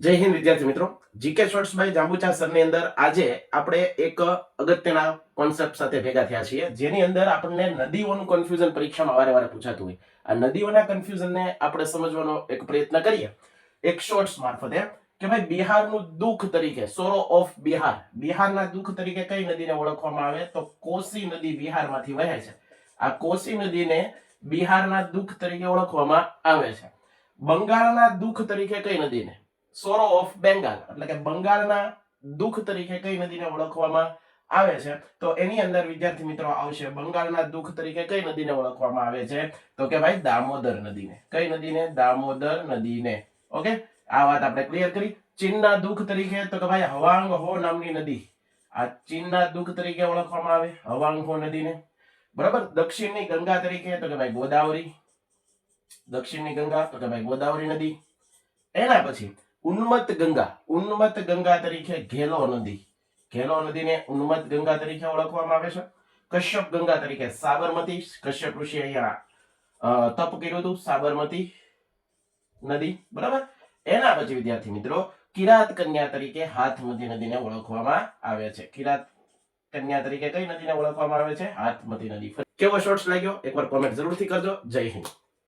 જય હિન્દ વિદ્યાર્થી મિત્રો, જીકે શોર્ટ્સ બાય જાંબુચા સરની અંદર આજે આપણે એક અગત્યના કોન્સેપ્ટ સાથે ભેગા થયા છીએ, જેની અંદર આપણને નદીઓનું કન્ફ્યુઝન પરીક્ષામાં વારે પૂછાતું હોય. આ નદીઓના કન્ફ્યુઝનને આપણે સમજવાનો એક પ્રયત્ન કરીએ એક શોર્ટ્સ મારફતે કે ભાઈ બિહારનું દુઃખ તરીકે, સોરો ઓફ બિહાર, બિહારના દુઃખ તરીકે કઈ નદીને ઓળખવામાં આવે તો કોસી નદી બિહારમાંથી વહે છે. આ કોસી નદીને બિહારના દુઃખ તરીકે ઓળખવામાં આવે છે. બંગાળના દુઃખ તરીકે કઈ નદીને, સોરો ઓફ બેંગાલ એટલે કે બંગાળના દુઃખ તરીકે કઈ નદીને ઓળખવામાં આવે છે તો એની અંદર વિદ્યાર્થી મિત્રો આવશે બંગાળના દુઃખ તરીકે કઈ નદીને ઓળખવામાં આવે છે તો કે ભાઈ દામોદર નદીને. કઈ નદીને? દામોદર નદીને. ઓકે, આ વાત આપણે ક્લિયર કરી. ચીનના દુઃખ તરીકે તો કે ભાઈ હવાંગ હો નામની નદી, આ ચીનના દુઃખ તરીકે ઓળખવામાં આવે હવાંગ હો નદીને. બરાબર. દક્ષિણની ગંગા તરીકે તો કે ભાઈ ગોદાવરી, દક્ષિણની ગંગા તો કે ભાઈ ગોદાવરી નદી. એના પછી ઉન્મત્ત ગંગા તરીકે ઘેલો નદી, ઘેલો નદીને ઉન્મત્ત ગંગા તરીકે ઓળખવામાં આવે છે. કશ્યપ ગંગા તરીકે સાબરમતી, કશ્યપ ઋષિ અહીંયા તપ કર્યું હતું, સાબરમતી નદી. બરાબર. એના પછી વિદ્યાર્થી મિત્રો કિરાત કન્યા તરીકે હાથમતી નદીને ઓળખવામાં આવે છે. કિરાત કન્યા તરીકે કઈ નદીને ઓળખવામાં આવે છે? હાથમતી નદી. કેવો શોર્ટ્સ લાગ્યો એકવાર કોમેન્ટ જરૂરથી કરજો. જય હિન્દ.